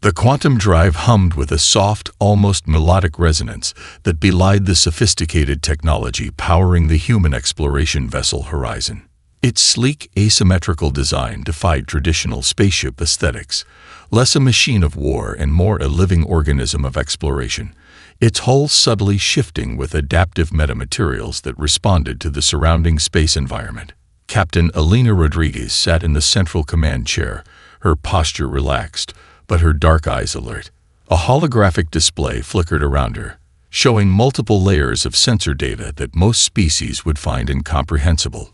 The quantum drive hummed with a soft, almost melodic resonance that belied the sophisticated technology powering the human exploration vessel Horizon. Its sleek, asymmetrical design defied traditional spaceship aesthetics, less a machine of war and more a living organism of exploration, its hull subtly shifting with adaptive metamaterials that responded to the surrounding space environment. Captain Elena Rodriguez sat in the central command chair, her posture relaxed, but her dark eyes alert. A holographic display flickered around her, showing multiple layers of sensor data that most species would find incomprehensible.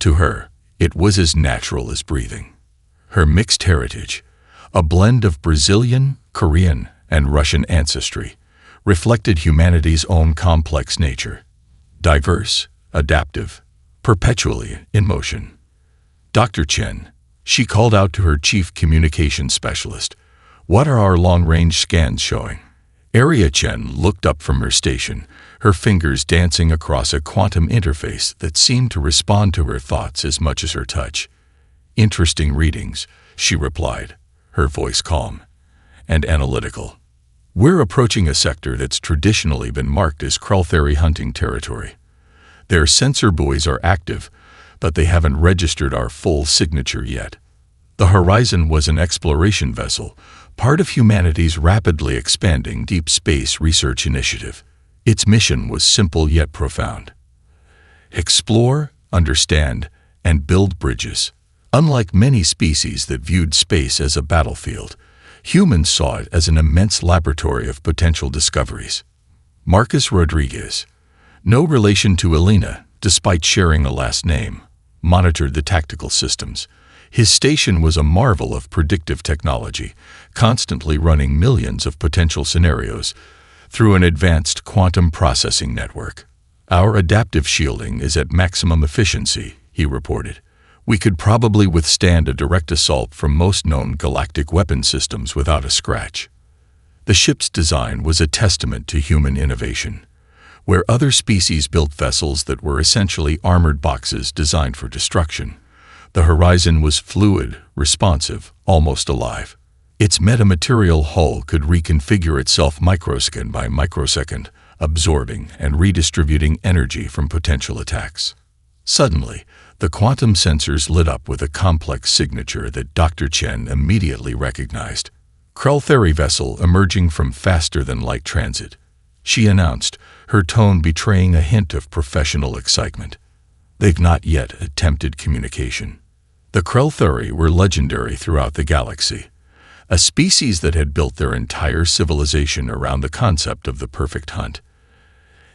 To her, it was as natural as breathing. Her mixed heritage, a blend of Brazilian, Korean, and Russian ancestry, reflected humanity's own complex nature. Diverse, adaptive, perpetually in motion. Dr. Chen, she called out to her chief communications specialist, "What are our long-range scans showing?" Area Chen looked up from her station, her fingers dancing across a quantum interface that seemed to respond to her thoughts as much as her touch. "Interesting readings," she replied, her voice calm and analytical. "We're approaching a sector that's traditionally been marked as Krell hunting territory. Their sensor buoys are active, but they haven't registered our full signature yet." The Horizon was an exploration vessel, part of humanity's rapidly expanding deep space research initiative. Its mission was simple yet profound. Explore, understand, and build bridges. Unlike many species that viewed space as a battlefield, humans saw it as an immense laboratory of potential discoveries. Marcus Rodriguez, no relation to Elena, despite sharing a last name, monitored the tactical systems. His station was a marvel of predictive technology, constantly running millions of potential scenarios through an advanced quantum processing network. "Our adaptive shielding is at maximum efficiency," he reported. "We could probably withstand a direct assault from most known galactic weapon systems without a scratch." The ship's design was a testament to human innovation. Where other species built vessels that were essentially armored boxes designed for destruction, the Horizon was fluid, responsive, almost alive. Its metamaterial hull could reconfigure itself microsecond by microsecond, absorbing and redistributing energy from potential attacks. Suddenly, the quantum sensors lit up with a complex signature that Dr. Chen immediately recognized. "Krell vessel emerging from faster-than-light transit," she announced, her tone betraying a hint of professional excitement. "They've not yet attempted communication." The Krell were legendary throughout the galaxy, a species that had built their entire civilization around the concept of the perfect hunt.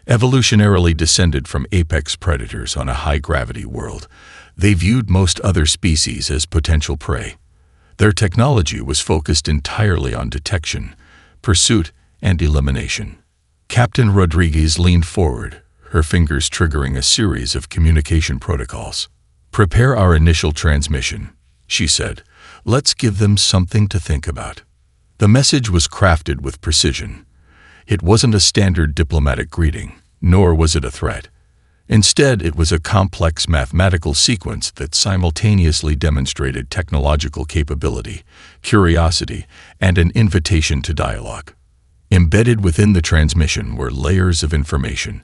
Evolutionarily descended from apex predators on a high-gravity world, they viewed most other species as potential prey. Their technology was focused entirely on detection, pursuit, and elimination. Captain Rodriguez leaned forward, her fingers triggering a series of communication protocols. "Prepare our initial transmission," she said. "Let's give them something to think about." The message was crafted with precision. It wasn't a standard diplomatic greeting, nor was it a threat. Instead, it was a complex mathematical sequence that simultaneously demonstrated technological capability, curiosity, and an invitation to dialogue. Embedded within the transmission were layers of information,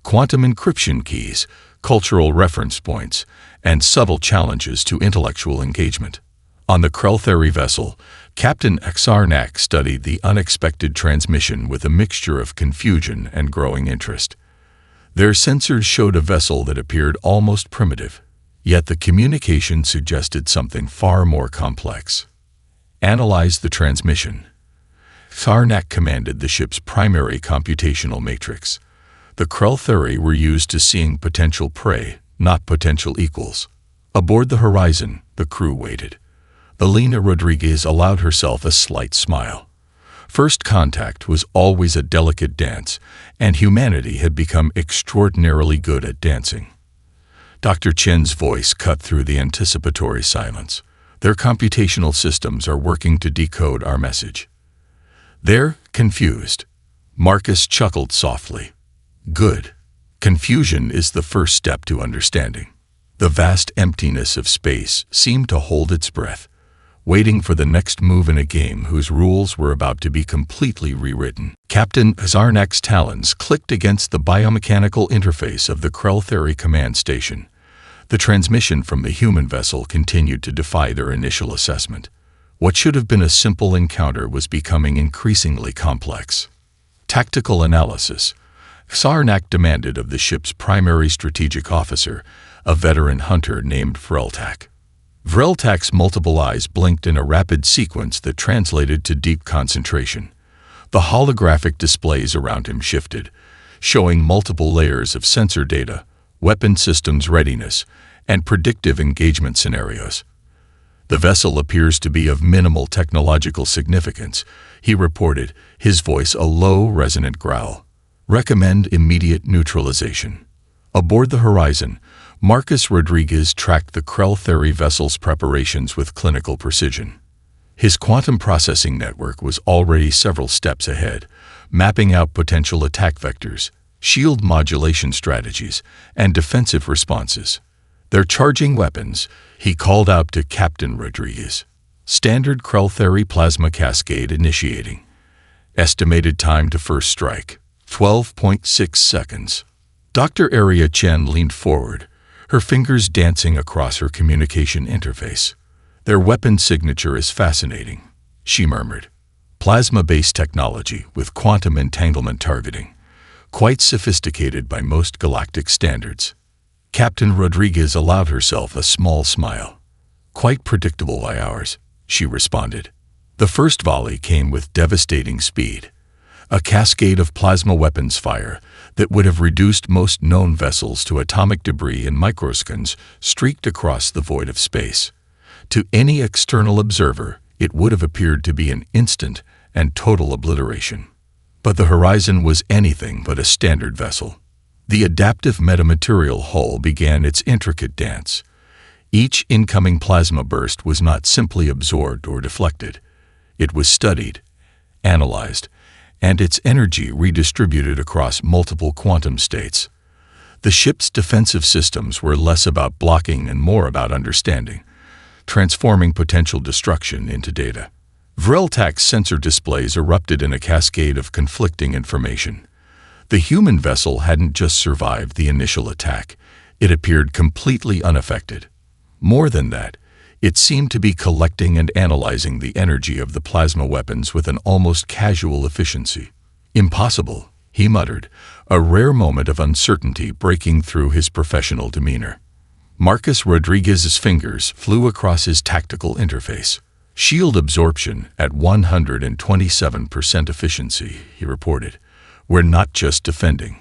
quantum encryption keys, cultural reference points, and subtle challenges to intellectual engagement. On the Krell vessel, Captain Xarnak studied the unexpected transmission with a mixture of confusion and growing interest. Their sensors showed a vessel that appeared almost primitive, yet the communication suggested something far more complex. "Analyze the transmission." Xarnak commanded the ship's primary computational matrix. The Krell were used to seeing potential prey, not potential equals. Aboard the Horizon, the crew waited. Elena Rodriguez allowed herself a slight smile. First contact was always a delicate dance, and humanity had become extraordinarily good at dancing. Dr. Chen's voice cut through the anticipatory silence. "Their computational systems are working to decode our message." "They're confused." Marcus chuckled softly. "Good. Confusion is the first step to understanding." The vast emptiness of space seemed to hold its breath, waiting for the next move in a game whose rules were about to be completely rewritten. Captain Zarnak's talons clicked against the biomechanical interface of the Krell command station. The transmission from the human vessel continued to defy their initial assessment. What should have been a simple encounter was becoming increasingly complex. Tactical analysis. Zarnak demanded of the ship's primary strategic officer, a veteran hunter named Vreltak. Vreltak's multiple eyes blinked in a rapid sequence that translated to deep concentration. The holographic displays around him shifted, showing multiple layers of sensor data, weapon systems readiness, and predictive engagement scenarios. "The vessel appears to be of minimal technological significance," he reported, his voice a low, resonant growl. "Recommend immediate neutralization." Aboard the Horizon, Marcus Rodriguez tracked the Krell vessel's preparations with clinical precision. His quantum processing network was already several steps ahead, mapping out potential attack vectors, shield modulation strategies, and defensive responses. "They're charging weapons," he called out to Captain Rodriguez. "Standard Krell plasma cascade initiating. Estimated time to first strike, 12.6 seconds. Dr. Aria Chen leaned forward, her fingers dancing across her communication interface. "Their weapon signature is fascinating," she murmured. "Plasma-based technology with quantum entanglement targeting. Quite sophisticated by most galactic standards." Captain Rodriguez allowed herself a small smile. "Quite predictable by ours," she responded. The first volley came with devastating speed. A cascade of plasma weapons fire that would have reduced most known vessels to atomic debris in microseconds streaked across the void of space. To any external observer, it would have appeared to be an instant and total obliteration. But the Horizon was anything but a standard vessel. The adaptive metamaterial hull began its intricate dance. Each incoming plasma burst was not simply absorbed or deflected. It was studied, analyzed, and its energy redistributed across multiple quantum states. The ship's defensive systems were less about blocking and more about understanding, transforming potential destruction into data. Vreltak's sensor displays erupted in a cascade of conflicting information. The human vessel hadn't just survived the initial attack, it appeared completely unaffected. More than that, it seemed to be collecting and analyzing the energy of the plasma weapons with an almost casual efficiency. "Impossible," he muttered, a rare moment of uncertainty breaking through his professional demeanor. Marcus Rodriguez's fingers flew across his tactical interface. "Shield absorption at 127% efficiency," he reported. "We're not just defending.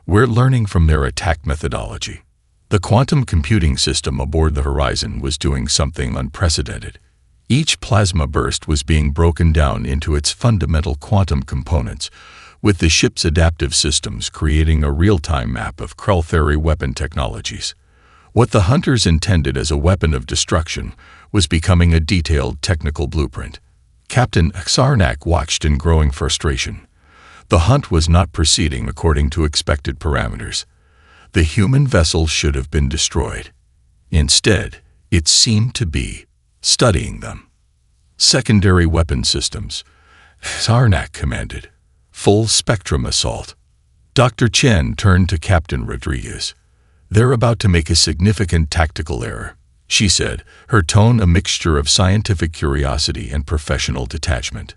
We're learning from their attack methodology." The quantum computing system aboard the Horizon was doing something unprecedented. Each plasma burst was being broken down into its fundamental quantum components, with the ship's adaptive systems creating a real-time map of Krell weapon technologies. What the hunters intended as a weapon of destruction was becoming a detailed technical blueprint. Captain Zarnak watched in growing frustration. The hunt was not proceeding according to expected parameters. The human vessel should have been destroyed. Instead, it seemed to be studying them. "Secondary weapon systems," Zarnak commanded. "Full spectrum assault." Dr. Chen turned to Captain Rodriguez. "They're about to make a significant tactical error," she said, her tone a mixture of scientific curiosity and professional detachment.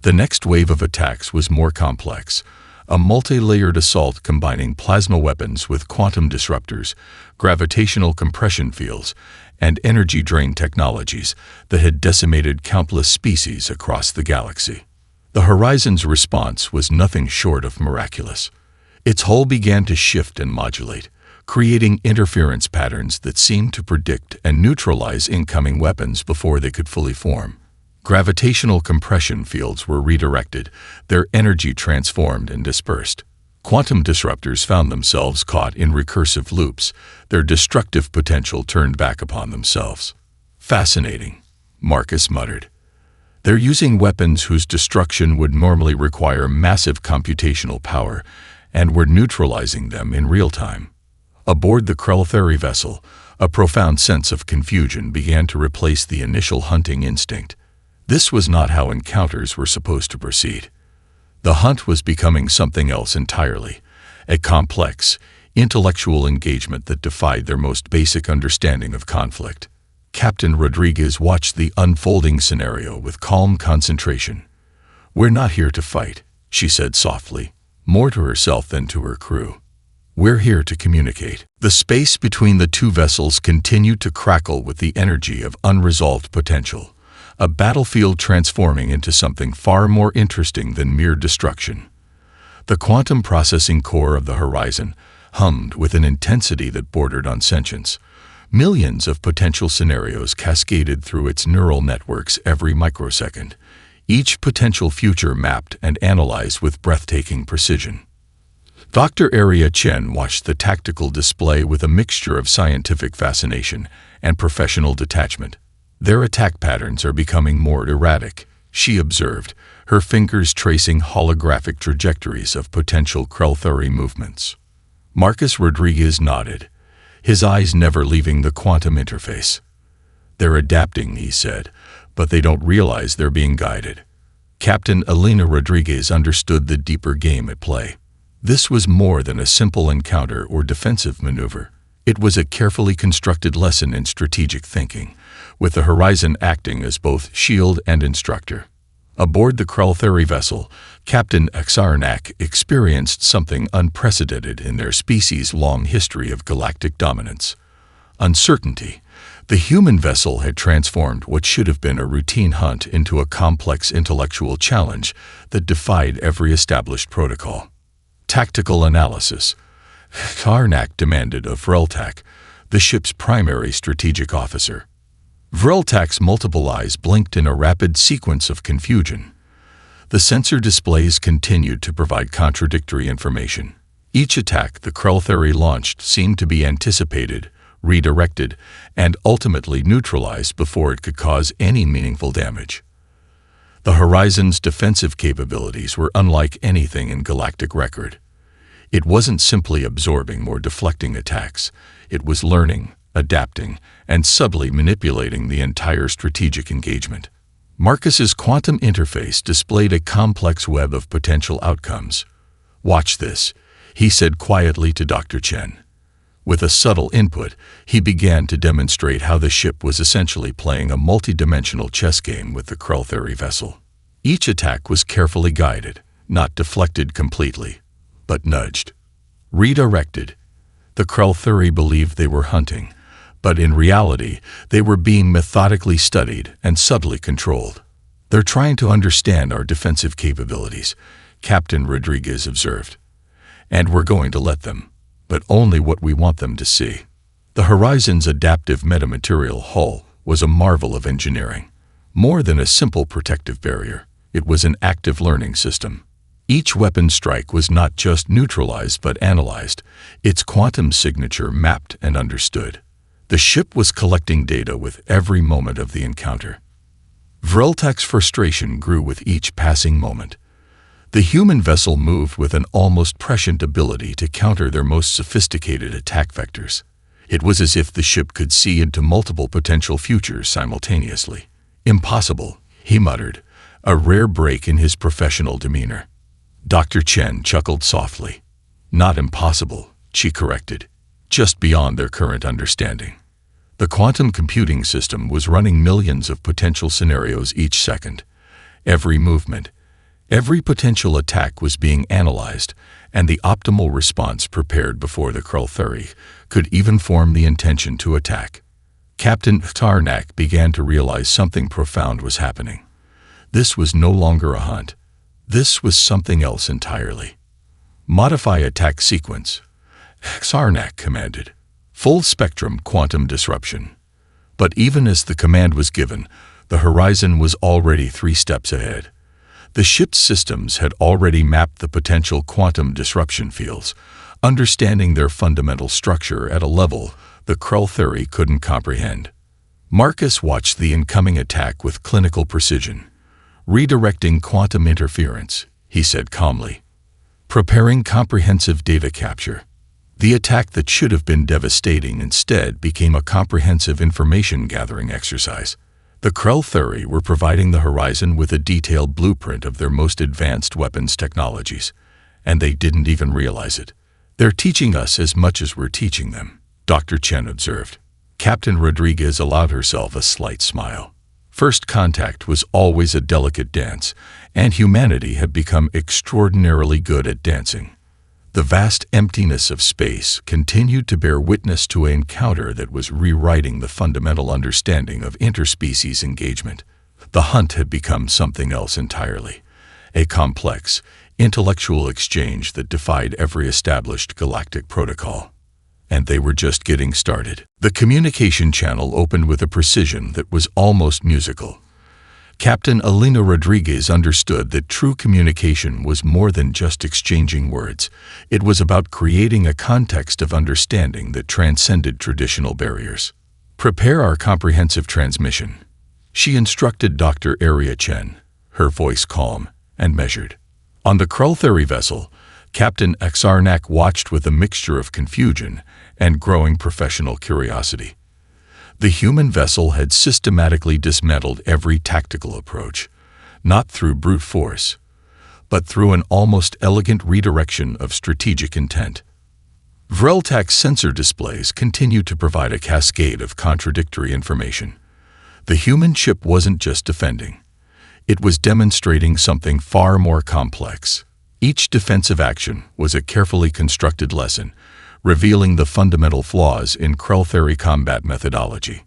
The next wave of attacks was more complex, a multi-layered assault combining plasma weapons with quantum disruptors, gravitational compression fields, and energy drain technologies that had decimated countless species across the galaxy. The Horizon's response was nothing short of miraculous. Its hull began to shift and modulate, creating interference patterns that seemed to predict and neutralize incoming weapons before they could fully form. Gravitational compression fields were redirected, their energy transformed and dispersed. Quantum disruptors found themselves caught in recursive loops, their destructive potential turned back upon themselves. "Fascinating," Marcus muttered. "They're using weapons whose destruction would normally require massive computational power, and we're neutralizing them in real time." Aboard the Krell vessel, A profound sense of confusion began to replace the initial hunting instinct. This was not how encounters were supposed to proceed. The hunt was becoming something else entirely, a complex, intellectual engagement that defied their most basic understanding of conflict. Captain Rodriguez watched the unfolding scenario with calm concentration. "We're not here to fight," she said softly, more to herself than to her crew. "We're here to communicate." The space between the two vessels continued to crackle with the energy of unresolved potential, a battlefield transforming into something far more interesting than mere destruction. The quantum processing core of the Horizon hummed with an intensity that bordered on sentience. Millions of potential scenarios cascaded through its neural networks every microsecond, each potential future mapped and analyzed with breathtaking precision. Dr. Aria Chen watched the tactical display with a mixture of scientific fascination and professional detachment. "Their attack patterns are becoming more erratic," she observed, her fingers tracing holographic trajectories of potential Krell-Thuri movements. Marcus Rodriguez nodded, his eyes never leaving the quantum interface. "They're adapting," he said, "but they don't realize they're being guided." Captain Elena Rodriguez understood the deeper game at play. This was more than a simple encounter or defensive maneuver. It was a carefully constructed lesson in strategic thinking, with the Horizon acting as both shield and instructor. Aboard the Krell-Thuri vessel, Captain Xarnak experienced something unprecedented in their species' long history of galactic dominance. Uncertainty. The human vessel had transformed what should have been a routine hunt into a complex intellectual challenge that defied every established protocol. Tactical analysis. Xarnak demanded of Vreltak, the ship's primary strategic officer. Vreltak's multiple eyes blinked in a rapid sequence of confusion. The sensor displays continued to provide contradictory information. Each attack the Krell-Thuri launched seemed to be anticipated, redirected, and ultimately neutralized before it could cause any meaningful damage. The Horizon's defensive capabilities were unlike anything in galactic record. It wasn't simply absorbing or deflecting attacks, it was learning, adapting, and subtly manipulating the entire strategic engagement. Marcus's quantum interface displayed a complex web of potential outcomes. "Watch this," he said quietly to Dr. Chen. With a subtle input, he began to demonstrate how the ship was essentially playing a multidimensional chess game with the Krell-Thuri vessel. Each attack was carefully guided, not deflected completely, but nudged, redirected. The Krell-Thuri believed they were hunting, but in reality, they were being methodically studied and subtly controlled. "They're trying to understand our defensive capabilities," Captain Rodriguez observed. "And we're going to let them, but only what we want them to see." The Horizon's adaptive metamaterial hull was a marvel of engineering. More than a simple protective barrier, it was an active learning system. Each weapon strike was not just neutralized but analyzed, its quantum signature mapped and understood. The ship was collecting data with every moment of the encounter. Vreltak's frustration grew with each passing moment. The human vessel moved with an almost prescient ability to counter their most sophisticated attack vectors. It was as if the ship could see into multiple potential futures simultaneously. "Impossible," he muttered, a rare break in his professional demeanor. Dr. Chen chuckled softly. "Not impossible," she corrected, "just beyond their current understanding." The quantum computing system was running millions of potential scenarios each second. Every movement, every potential attack was being analyzed, and the optimal response prepared before the Krell-Thuri could even form the intention to attack. Captain Xarnak began to realize something profound was happening. This was no longer a hunt. This was something else entirely. "Modify attack sequence," Xarnak commanded. "Full spectrum quantum disruption." But even as the command was given, the Horizon was already 3 steps ahead. The ship's systems had already mapped the potential quantum disruption fields, understanding their fundamental structure at a level the Krell-Thuri couldn't comprehend. Marcus watched the incoming attack with clinical precision. "Redirecting quantum interference," he said calmly. "Preparing comprehensive data capture." The attack that should have been devastating instead became a comprehensive information-gathering exercise. The Krell were providing the Horizon with a detailed blueprint of their most advanced weapons technologies, and they didn't even realize it. They're teaching us as much as we're teaching them, Dr. Chen observed. Captain Rodriguez allowed herself a slight smile. First contact was always a delicate dance, and humanity had become extraordinarily good at dancing. The vast emptiness of space continued to bear witness to an encounter that was rewriting the fundamental understanding of interspecies engagement. The hunt had become something else entirely, a complex, intellectual exchange that defied every established galactic protocol. And they were just getting started. The communication channel opened with a precision that was almost musical. Captain Elena Rodriguez understood that true communication was more than just exchanging words. It was about creating a context of understanding that transcended traditional barriers. Prepare our comprehensive transmission, she instructed Dr. Aria Chen, her voice calm and measured. On the Krell vessel, Captain Xarnak watched with a mixture of confusion and growing professional curiosity. The human vessel had systematically dismantled every tactical approach, not through brute force, but through an almost elegant redirection of strategic intent. Vreltak's sensor displays continued to provide a cascade of contradictory information. The human ship wasn't just defending. It was demonstrating something far more complex. Each defensive action was a carefully constructed lesson, revealing the fundamental flaws in Krell combat methodology.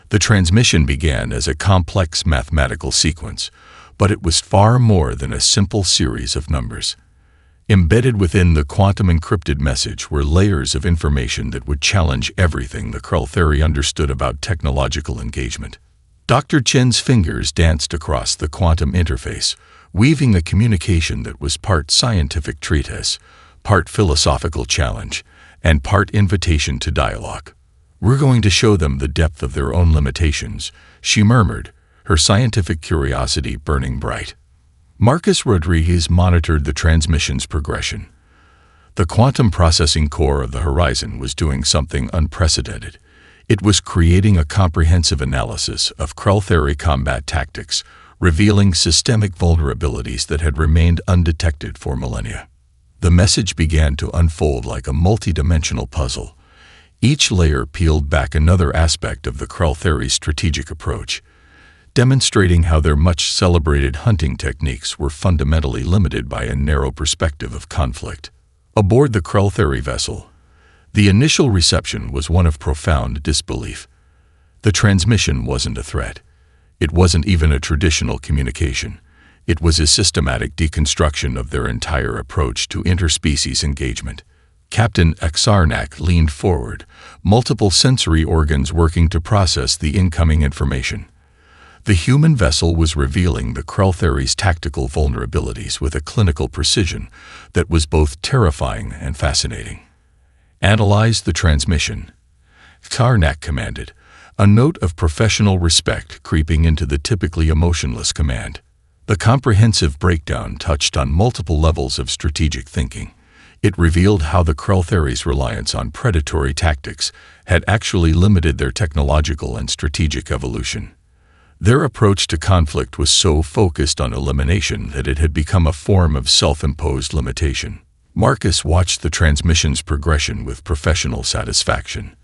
The transmission began as a complex mathematical sequence, but it was far more than a simple series of numbers. Embedded within the quantum-encrypted message were layers of information that would challenge everything the Krell understood about technological engagement. Dr. Chen's fingers danced across the quantum interface, weaving a communication that was part scientific treatise, part philosophical challenge, and part invitation to dialogue. We're going to show them the depth of their own limitations, she murmured, her scientific curiosity burning bright. Marcus Rodriguez monitored the transmission's progression. The quantum processing core of the Horizon was doing something unprecedented. It was creating a comprehensive analysis of Krell combat tactics, revealing systemic vulnerabilities that had remained undetected for millennia. The message began to unfold like a multidimensional puzzle. Each layer peeled back another aspect of the Krell strategic approach, demonstrating how their much-celebrated hunting techniques were fundamentally limited by a narrow perspective of conflict. Aboard the Krell vessel, the initial reception was one of profound disbelief. The transmission wasn't a threat. It wasn't even a traditional communication. It was a systematic deconstruction of their entire approach to interspecies engagement. Captain Xarnak leaned forward, multiple sensory organs working to process the incoming information. The human vessel was revealing the Krell tactical vulnerabilities with a clinical precision that was both terrifying and fascinating. Analyze the transmission, Xarnak commanded, a note of professional respect creeping into the typically emotionless command. The comprehensive breakdown touched on multiple levels of strategic thinking. It revealed how the Krell reliance on predatory tactics had actually limited their technological and strategic evolution. Their approach to conflict was so focused on elimination that it had become a form of self-imposed limitation. Marcus watched the transmission's progression with professional satisfaction.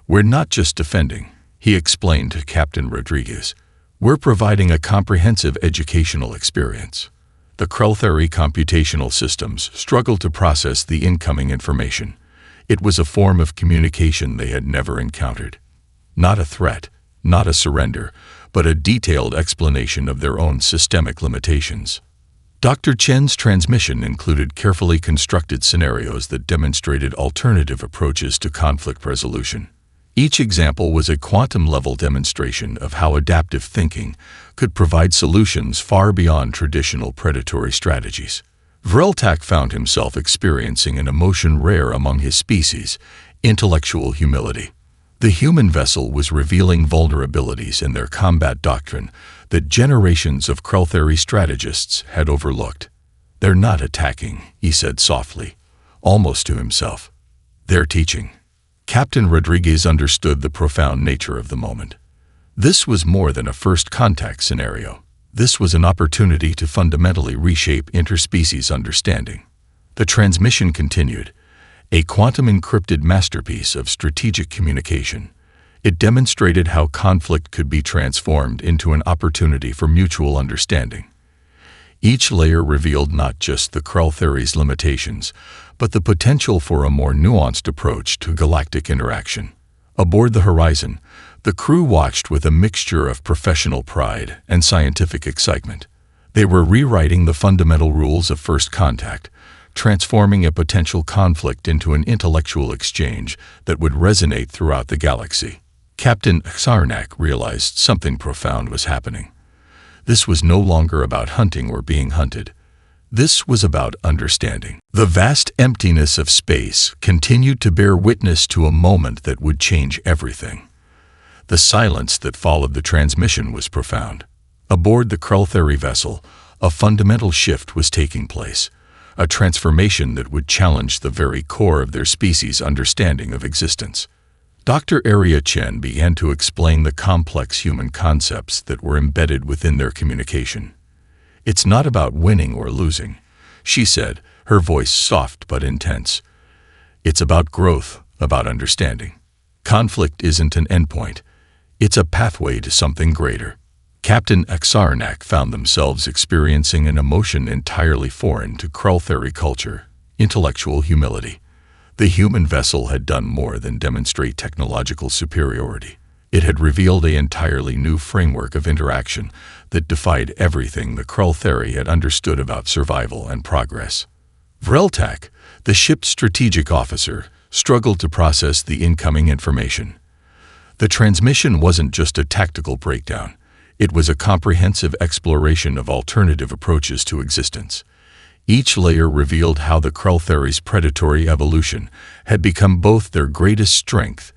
We're not just defending, he explained to Captain Rodriguez. We're providing a comprehensive educational experience. The Krell computational systems struggled to process the incoming information. It was a form of communication they had never encountered. Not a threat, not a surrender, but a detailed explanation of their own systemic limitations. Dr. Chen's transmission included carefully constructed scenarios that demonstrated alternative approaches to conflict resolution. Each example was a quantum-level demonstration of how adaptive thinking could provide solutions far beyond traditional predatory strategies. Vreltak found himself experiencing an emotion rare among his species, intellectual humility. The human vessel was revealing vulnerabilities in their combat doctrine that generations of Krell strategists had overlooked. They're not attacking, he said softly, almost to himself. Their teaching. Captain Rodriguez understood the profound nature of the moment. This was more than a first contact scenario. This was an opportunity to fundamentally reshape interspecies understanding. The transmission continued, a quantum-encrypted masterpiece of strategic communication. It demonstrated how conflict could be transformed into an opportunity for mutual understanding. Each layer revealed not just the Krell theory's limitations, but the potential for a more nuanced approach to galactic interaction. Aboard the Horizon, the crew watched with a mixture of professional pride and scientific excitement. They were rewriting the fundamental rules of first contact, transforming a potential conflict into an intellectual exchange that would resonate throughout the galaxy. Captain Sarnak realized something profound was happening. This was no longer about hunting or being hunted. This was about understanding. The vast emptiness of space continued to bear witness to a moment that would change everything. The silence that followed the transmission was profound. Aboard the Krell theory vessel, a fundamental shift was taking place, a transformation that would challenge the very core of their species' understanding of existence. Dr. Aria Chen began to explain the complex human concepts that were embedded within their communication. "It's not about winning or losing," she said, her voice soft but intense. "It's about growth, about understanding. Conflict isn't an endpoint. It's a pathway to something greater." Captain Sarnak found themselves experiencing an emotion entirely foreign to Krell theory culture: intellectual humility. The human vessel had done more than demonstrate technological superiority. It had revealed an entirely new framework of interaction that defied everything the Krell theory had understood about survival and progress. Vreltak, the ship's strategic officer, struggled to process the incoming information. The transmission wasn't just a tactical breakdown. It was a comprehensive exploration of alternative approaches to existence. Each layer revealed how the Krell theory's predatory evolution had become both their greatest strength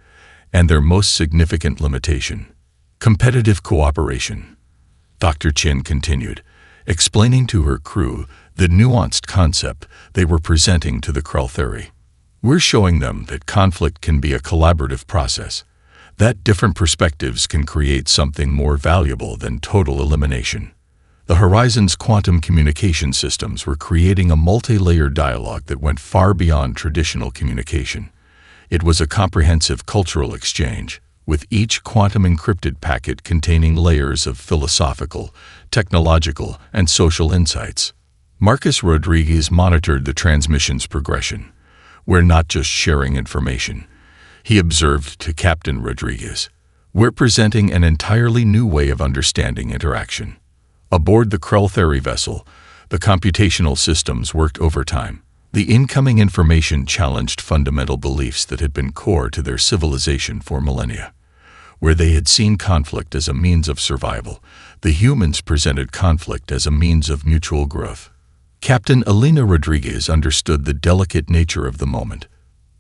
and their most significant limitation: competitive cooperation. Dr. Chin continued, explaining to her crew the nuanced concept they were presenting to the Krell theory. "We're showing them that conflict can be a collaborative process, that different perspectives can create something more valuable than total elimination." The Horizon's quantum communication systems were creating a multi-layered dialogue that went far beyond traditional communication. It was a comprehensive cultural exchange, with each quantum-encrypted packet containing layers of philosophical, technological, and social insights. Marcus Rodriguez monitored the transmission's progression. "We're not just sharing information," he observed to Captain Rodriguez. "We're presenting an entirely new way of understanding interaction." Aboard the Krell theory vessel, the computational systems worked overtime. The incoming information challenged fundamental beliefs that had been core to their civilization for millennia. Where they had seen conflict as a means of survival, the humans presented conflict as a means of mutual growth. Captain Elena Rodriguez understood the delicate nature of the moment.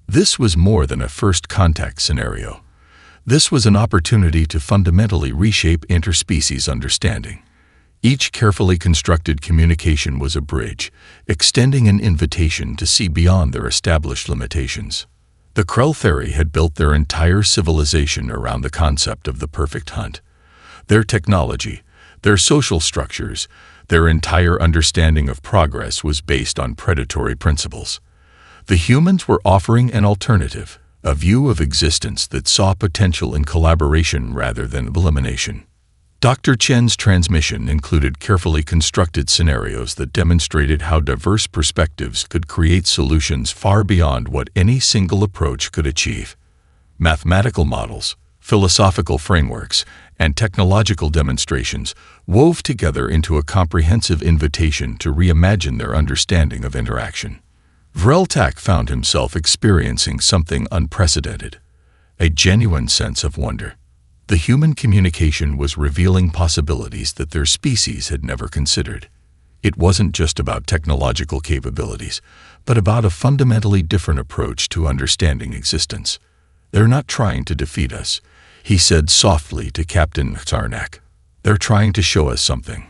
This was more than a first contact scenario. This was an opportunity to fundamentally reshape interspecies understanding. Each carefully constructed communication was a bridge, extending an invitation to see beyond their established limitations. The Krell theory had built their entire civilization around the concept of the perfect hunt. Their technology, their social structures, their entire understanding of progress was based on predatory principles. The humans were offering an alternative, a view of existence that saw potential in collaboration rather than elimination. Dr. Chen's transmission included carefully constructed scenarios that demonstrated how diverse perspectives could create solutions far beyond what any single approach could achieve. Mathematical models, philosophical frameworks, and technological demonstrations wove together into a comprehensive invitation to reimagine their understanding of interaction. Vreltak found himself experiencing something unprecedented, a genuine sense of wonder. The human communication was revealing possibilities that their species had never considered. It wasn't just about technological capabilities, but about a fundamentally different approach to understanding existence. "They're not trying to defeat us," he said softly to Captain Sarnak. "They're trying to show us something."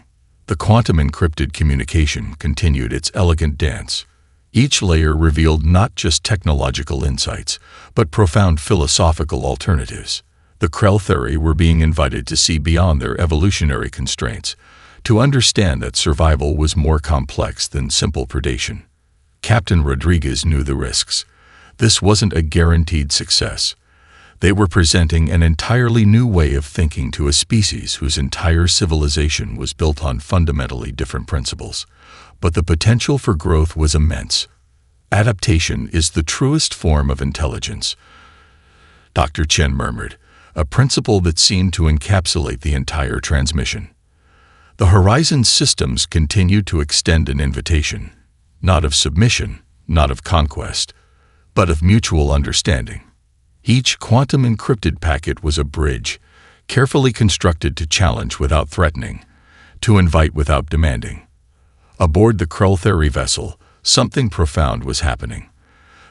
The quantum-encrypted communication continued its elegant dance. Each layer revealed not just technological insights, but profound philosophical alternatives. The Krell were being invited to see beyond their evolutionary constraints, to understand that survival was more complex than simple predation. Captain Rodriguez knew the risks. This wasn't a guaranteed success. They were presenting an entirely new way of thinking to a species whose entire civilization was built on fundamentally different principles. But the potential for growth was immense. Adaptation is the truest form of intelligence, Dr. Chen murmured, a principle that seemed to encapsulate the entire transmission. The Horizon systems continued to extend an invitation, not of submission, not of conquest, but of mutual understanding. Each quantum encrypted packet was a bridge, carefully constructed to challenge without threatening, to invite without demanding. Aboard the Krell vessel, something profound was happening.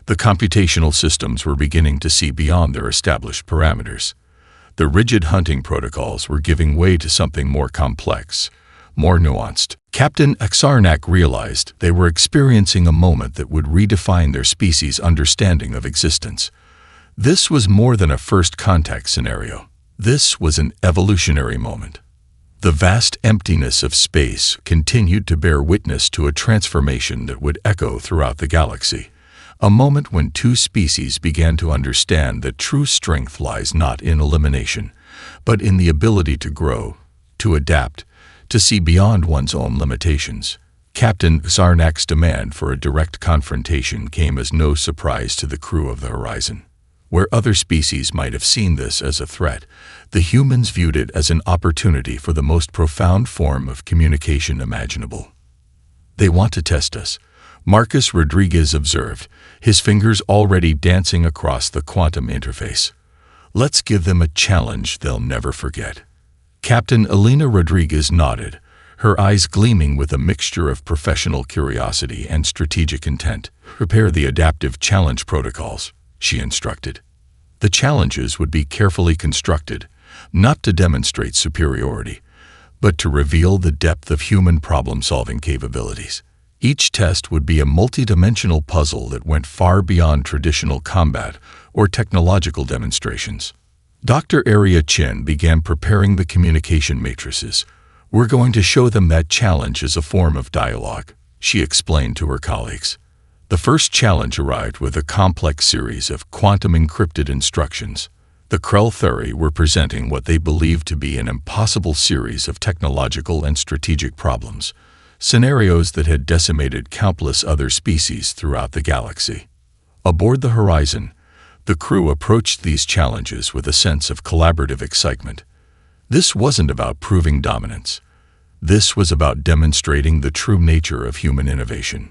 The computational systems were beginning to see beyond their established parameters. The rigid hunting protocols were giving way to something more complex, more nuanced. Captain Xarnak realized they were experiencing a moment that would redefine their species' understanding of existence. This was more than a first contact scenario. This was an evolutionary moment. The vast emptiness of space continued to bear witness to a transformation that would echo throughout the galaxy, a moment when two species began to understand that true strength lies not in elimination, but in the ability to grow, to adapt, to see beyond one's own limitations. Captain Xarnak's demand for a direct confrontation came as no surprise to the crew of the Horizon. Where other species might have seen this as a threat, the humans viewed it as an opportunity for the most profound form of communication imaginable. "They want to test us," Marcus Rodriguez observed, his fingers already dancing across the quantum interface. "Let's give them a challenge they'll never forget." Captain Elena Rodriguez nodded, her eyes gleaming with a mixture of professional curiosity and strategic intent. "Prepare the adaptive challenge protocols," she instructed. The challenges would be carefully constructed, not to demonstrate superiority, but to reveal the depth of human problem-solving capabilities. Each test would be a multidimensional puzzle that went far beyond traditional combat or technological demonstrations. Dr. Arya Chin began preparing the communication matrices. "We're going to show them that challenge is a form of dialogue," she explained to her colleagues. The first challenge arrived with a complex series of quantum-encrypted instructions. The Krell were presenting what they believed to be an impossible series of technological and strategic problems, scenarios that had decimated countless other species throughout the galaxy. Aboard the Horizon, the crew approached these challenges with a sense of collaborative excitement. This wasn't about proving dominance. This was about demonstrating the true nature of human innovation.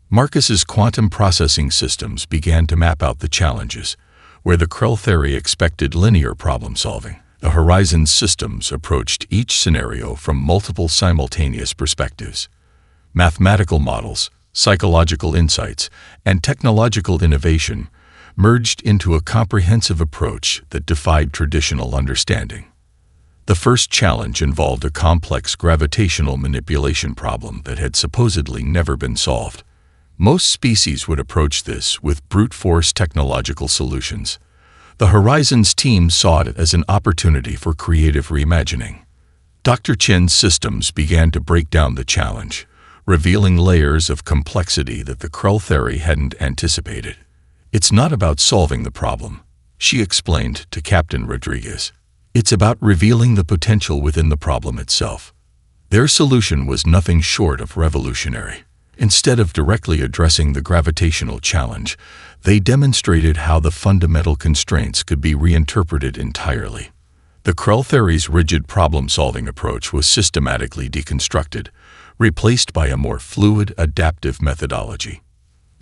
Marcus's quantum processing systems began to map out the challenges, where the Krell expected linear problem-solving. The Horizon systems approached each scenario from multiple simultaneous perspectives. Mathematical models, psychological insights, and technological innovation merged into a comprehensive approach that defied traditional understanding. The first challenge involved a complex gravitational manipulation problem that had supposedly never been solved. Most species would approach this with brute force technological solutions. The Horizons team saw it as an opportunity for creative reimagining. Dr. Chin's systems began to break down the challenge, revealing layers of complexity that the Krell hadn't anticipated. "It's not about solving the problem," she explained to Captain Rodriguez. "It's about revealing the potential within the problem itself." Their solution was nothing short of revolutionary. Instead of directly addressing the gravitational challenge, they demonstrated how the fundamental constraints could be reinterpreted entirely. The Krell rigid problem-solving approach was systematically deconstructed, replaced by a more fluid, adaptive methodology.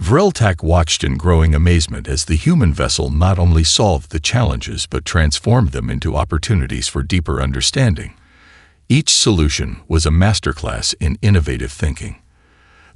Vreltak watched in growing amazement as the human vessel not only solved the challenges but transformed them into opportunities for deeper understanding. Each solution was a masterclass in innovative thinking.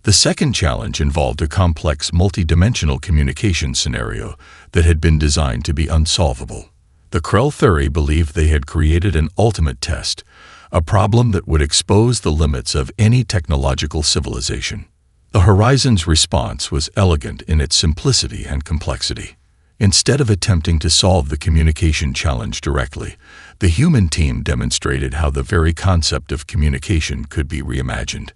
The second challenge involved a complex multidimensional communication scenario that had been designed to be unsolvable. The Krell believed they had created an ultimate test, a problem that would expose the limits of any technological civilization. The Horizon's response was elegant in its simplicity and complexity. Instead of attempting to solve the communication challenge directly, the human team demonstrated how the very concept of communication could be reimagined.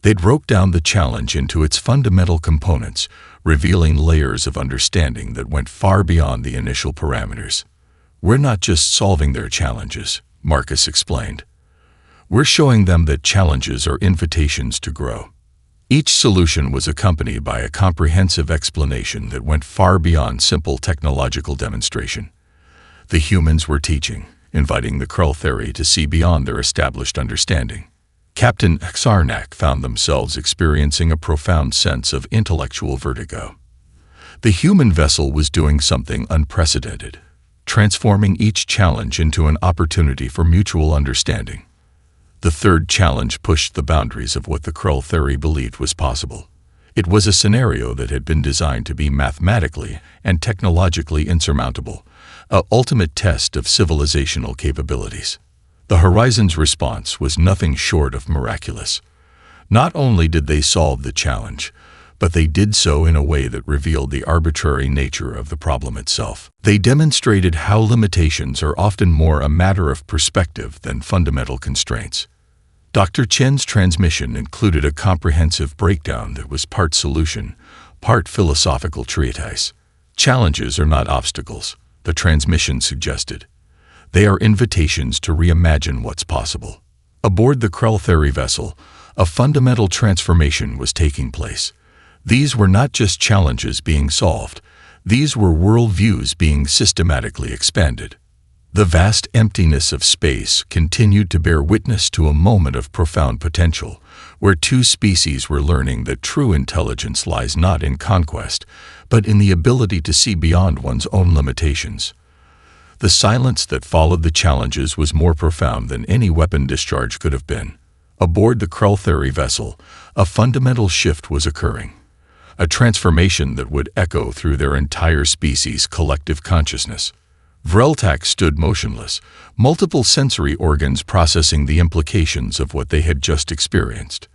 They broke down the challenge into its fundamental components, revealing layers of understanding that went far beyond the initial parameters. "We're not just solving their challenges," Marcus explained. "We're showing them that challenges are invitations to grow." Each solution was accompanied by a comprehensive explanation that went far beyond simple technological demonstration. The humans were teaching, inviting the Krull theory to see beyond their established understanding. Captain Xarnak found themselves experiencing a profound sense of intellectual vertigo. The human vessel was doing something unprecedented, transforming each challenge into an opportunity for mutual understanding. The third challenge pushed the boundaries of what the Krull theory believed was possible. It was a scenario that had been designed to be mathematically and technologically insurmountable, an ultimate test of civilizational capabilities. The Horizon's response was nothing short of miraculous. Not only did they solve the challenge, but they did so in a way that revealed the arbitrary nature of the problem itself. They demonstrated how limitations are often more a matter of perspective than fundamental constraints. Dr. Chen's transmission included a comprehensive breakdown that was part solution, part philosophical treatise. Challenges are not obstacles, the transmission suggested. They are invitations to reimagine what's possible. Aboard the Krull theory vessel, a fundamental transformation was taking place. These were not just challenges being solved, these were worldviews being systematically expanded. The vast emptiness of space continued to bear witness to a moment of profound potential, where two species were learning that true intelligence lies not in conquest, but in the ability to see beyond one's own limitations. The silence that followed the challenges was more profound than any weapon discharge could have been. Aboard the Krull theory vessel, a fundamental shift was occurring. A transformation that would echo through their entire species' collective consciousness. Vreltak stood motionless, multiple sensory organs processing the implications of what they had just experienced.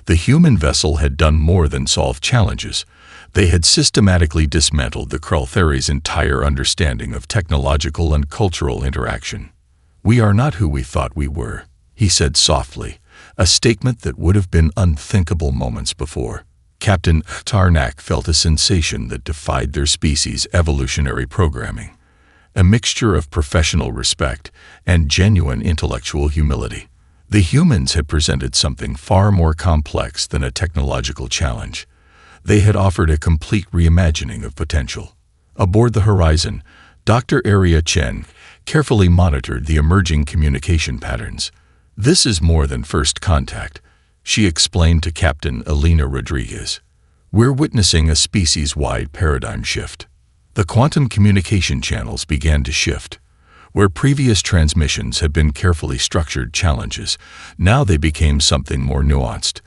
The human vessel had done more than solve challenges. They had systematically dismantled the Krull theory's entire understanding of technological and cultural interaction. "We are not who we thought we were," he said softly, a statement that would have been unthinkable moments before. Captain Tarnak felt a sensation that defied their species' evolutionary programming, a mixture of professional respect and genuine intellectual humility. The humans had presented something far more complex than a technological challenge. They had offered a complete reimagining of potential. Aboard the Horizon, Dr. Aria Chen carefully monitored the emerging communication patterns. "This is more than first contact," she explained to Captain Elena Rodriguez. "We're witnessing a species-wide paradigm shift." The quantum communication channels began to shift. Where previous transmissions had been carefully structured challenges, now they became something more nuanced,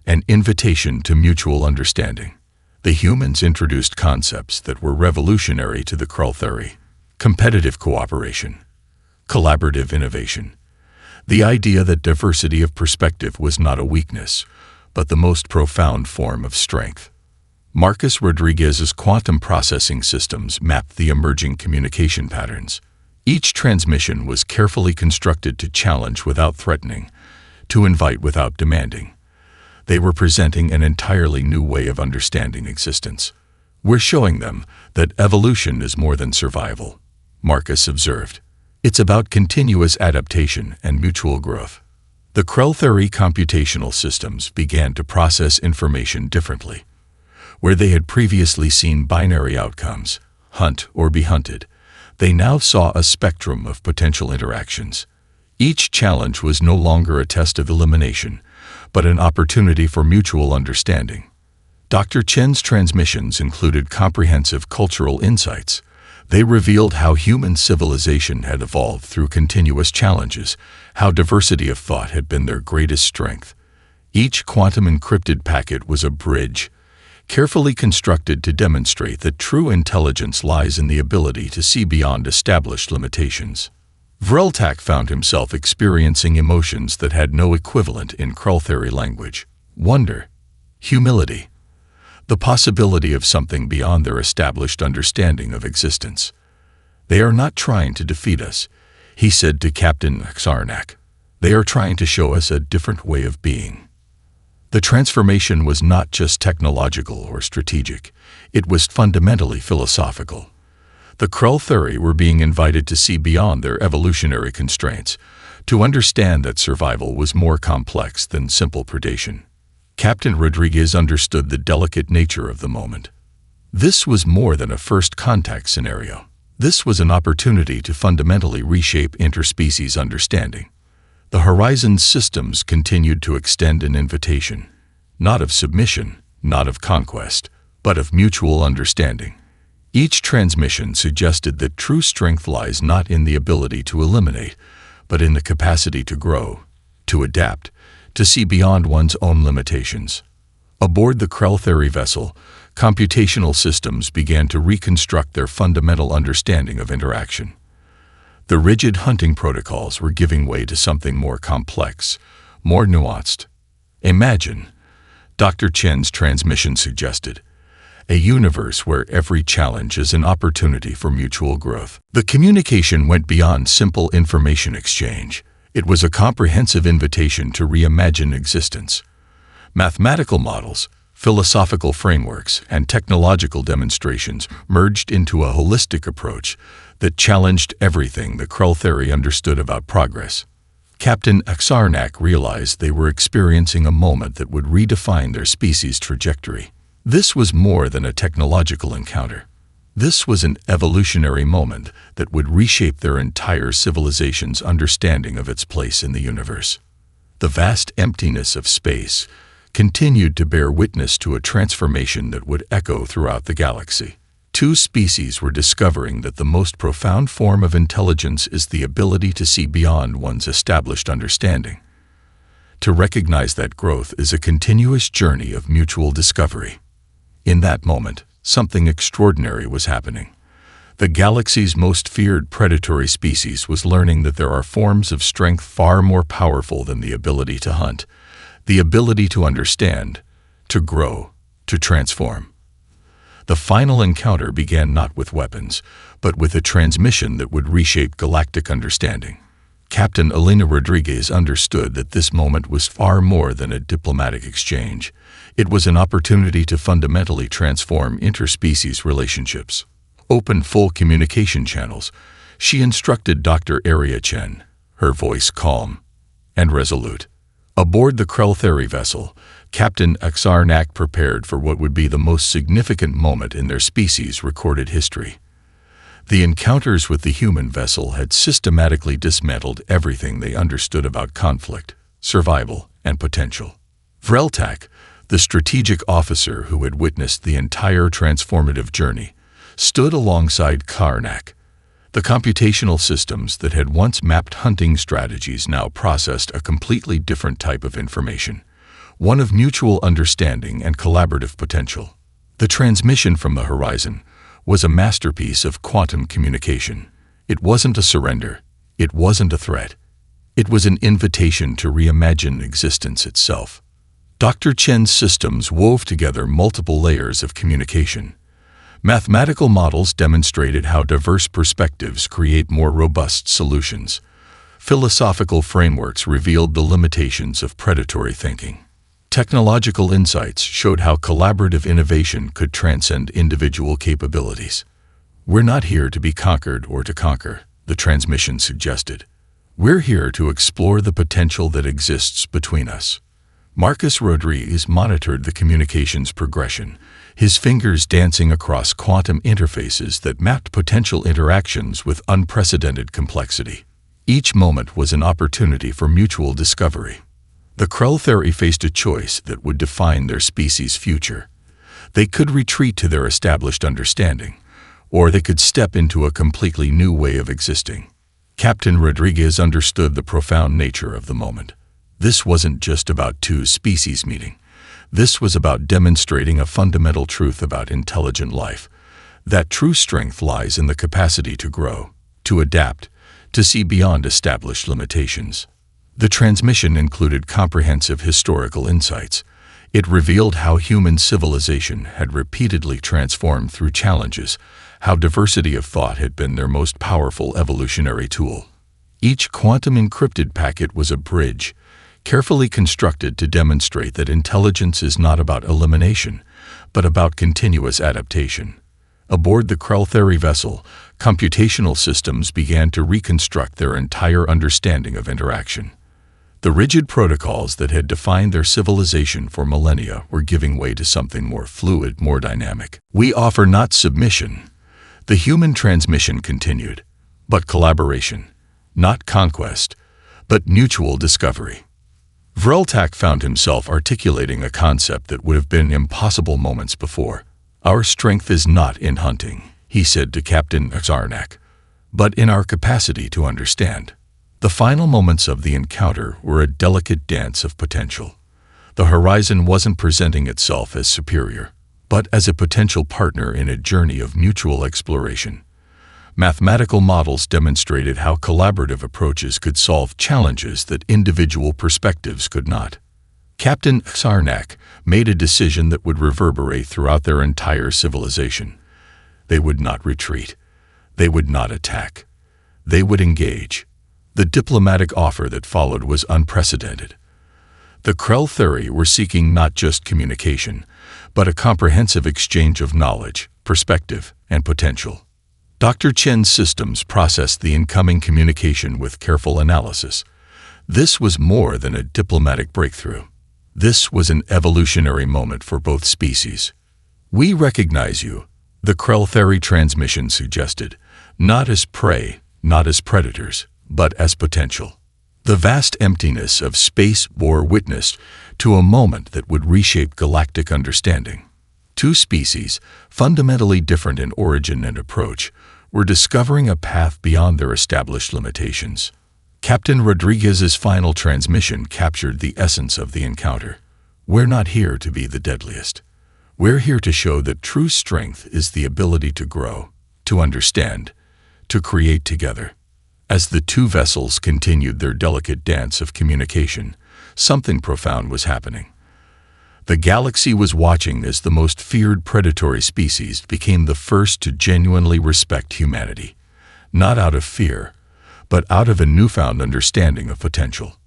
an invitation to mutual understanding. The humans introduced concepts that were revolutionary to the Krull theory: competitive cooperation, collaborative innovation, the idea that diversity of perspective was not a weakness, but the most profound form of strength. Marcus Rodriguez's quantum processing systems mapped the emerging communication patterns. Each transmission was carefully constructed to challenge without threatening, to invite without demanding. They were presenting an entirely new way of understanding existence. "We're showing them that evolution is more than survival," Marcus observed. "It's about continuous adaptation and mutual growth." The Krull theory computational systems began to process information differently. Where they had previously seen binary outcomes, hunt or be hunted, they now saw a spectrum of potential interactions. Each challenge was no longer a test of elimination, but an opportunity for mutual understanding. Dr. Chen's transmissions included comprehensive cultural insights. They revealed how human civilization had evolved through continuous challenges, how diversity of thought had been their greatest strength. Each quantum encrypted packet was a bridge, carefully constructed to demonstrate that true intelligence lies in the ability to see beyond established limitations. Vreltak found himself experiencing emotions that had no equivalent in Krull theory language: wonder, humility, the possibility of something beyond their established understanding of existence. "They are not trying to defeat us," he said to Captain Xarnak. "They are trying to show us a different way of being." The transformation was not just technological or strategic, it was fundamentally philosophical. The Krell-Thuri were being invited to see beyond their evolutionary constraints, to understand that survival was more complex than simple predation. Captain Rodriguez understood the delicate nature of the moment. This was more than a first contact scenario. This was an opportunity to fundamentally reshape interspecies understanding. The Horizon's systems continued to extend an invitation, not of submission, not of conquest, but of mutual understanding. Each transmission suggested that true strength lies not in the ability to eliminate, but in the capacity to grow, to adapt, to see beyond one's own limitations. Aboard the Krell-Thuri vessel, computational systems began to reconstruct their fundamental understanding of interaction. The rigid hunting protocols were giving way to something more complex, more nuanced. "Imagine," Dr. Chen's transmission suggested, "a universe where every challenge is an opportunity for mutual growth." The communication went beyond simple information exchange. It was a comprehensive invitation to reimagine existence. Mathematical models, philosophical frameworks, and technological demonstrations merged into a holistic approach that challenged everything the Krell-Thuri understood about progress. Captain Xarnak realized they were experiencing a moment that would redefine their species' trajectory. This was more than a technological encounter. This was an evolutionary moment that would reshape their entire civilization's understanding of its place in the universe. The vast emptiness of space continued to bear witness to a transformation that would echo throughout the galaxy. Two species were discovering that the most profound form of intelligence is the ability to see beyond one's established understanding. To recognize that growth is a continuous journey of mutual discovery. In that moment, something extraordinary was happening. The galaxy's most feared predatory species was learning that there are forms of strength far more powerful than the ability to hunt, the ability to understand, to grow, to transform. The final encounter began not with weapons, but with a transmission that would reshape galactic understanding. Captain Elena Rodriguez understood that this moment was far more than a diplomatic exchange. It was an opportunity to fundamentally transform interspecies relationships. Open full communication channels, she instructed Dr. Aria Chen, her voice calm and resolute. Aboard the Krell-Thuri vessel, Captain Xarnak prepared for what would be the most significant moment in their species' recorded history. The encounters with the human vessel had systematically dismantled everything they understood about conflict, survival, and potential. Vreltak, the strategic officer who had witnessed the entire transformative journey, stood alongside Karnak. The computational systems that had once mapped hunting strategies now processed a completely different type of information, one of mutual understanding and collaborative potential. The transmission from the Horizon was a masterpiece of quantum communication. It wasn't a surrender. It wasn't a threat. It was an invitation to reimagine existence itself. Dr. Chen's systems wove together multiple layers of communication. Mathematical models demonstrated how diverse perspectives create more robust solutions. Philosophical frameworks revealed the limitations of predatory thinking. Technological insights showed how collaborative innovation could transcend individual capabilities. "We're not here to be conquered or to conquer," the transmission suggested. "We're here to explore the potential that exists between us." Marcus Rodriguez monitored the communications progression, his fingers dancing across quantum interfaces that mapped potential interactions with unprecedented complexity. Each moment was an opportunity for mutual discovery. The Krell-Thuri faced a choice that would define their species' future. They could retreat to their established understanding, or they could step into a completely new way of existing. Captain Rodriguez understood the profound nature of the moment. This wasn't just about two species meeting. This was about demonstrating a fundamental truth about intelligent life. That true strength lies in the capacity to grow, to adapt, to see beyond established limitations. The transmission included comprehensive historical insights. It revealed how human civilization had repeatedly transformed through challenges, how diversity of thought had been their most powerful evolutionary tool. Each quantum-encrypted packet was a bridge, carefully constructed to demonstrate that intelligence is not about elimination, but about continuous adaptation. Aboard the Krell-Theory vessel, computational systems began to reconstruct their entire understanding of interaction. The rigid protocols that had defined their civilization for millennia were giving way to something more fluid, more dynamic. We offer not submission. The human transmission continued, but collaboration, not conquest, but mutual discovery. Vreltak found himself articulating a concept that would have been impossible moments before. Our strength is not in hunting, he said to Captain Xarnak, but in our capacity to understand. The final moments of the encounter were a delicate dance of potential. The horizon wasn't presenting itself as superior, but as a potential partner in a journey of mutual exploration. Mathematical models demonstrated how collaborative approaches could solve challenges that individual perspectives could not. Captain Xarnak made a decision that would reverberate throughout their entire civilization. They would not retreat. They would not attack. They would engage. The diplomatic offer that followed was unprecedented. The Krell-Theory were seeking not just communication, but a comprehensive exchange of knowledge, perspective, and potential. Dr. Chen's systems processed the incoming communication with careful analysis. This was more than a diplomatic breakthrough. This was an evolutionary moment for both species. We recognize you, the Krell-Theory transmission suggested, not as prey, not as predators, but as potential. The vast emptiness of space bore witness to a moment that would reshape galactic understanding. Two species, fundamentally different in origin and approach, were discovering a path beyond their established limitations. Captain Rodriguez's final transmission captured the essence of the encounter. We're not here to be the deadliest. We're here to show that true strength is the ability to grow, to understand, to create together. As the two vessels continued their delicate dance of communication, something profound was happening. The galaxy was watching as the most feared predatory species became the first to genuinely respect humanity, not out of fear, but out of a newfound understanding of potential.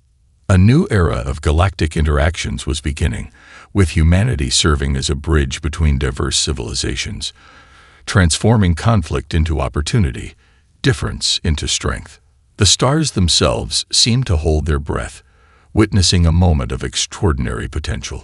A new era of galactic interactions was beginning, with humanity serving as a bridge between diverse civilizations, transforming conflict into opportunity, difference into strength. The stars themselves seemed to hold their breath, witnessing a moment of extraordinary potential.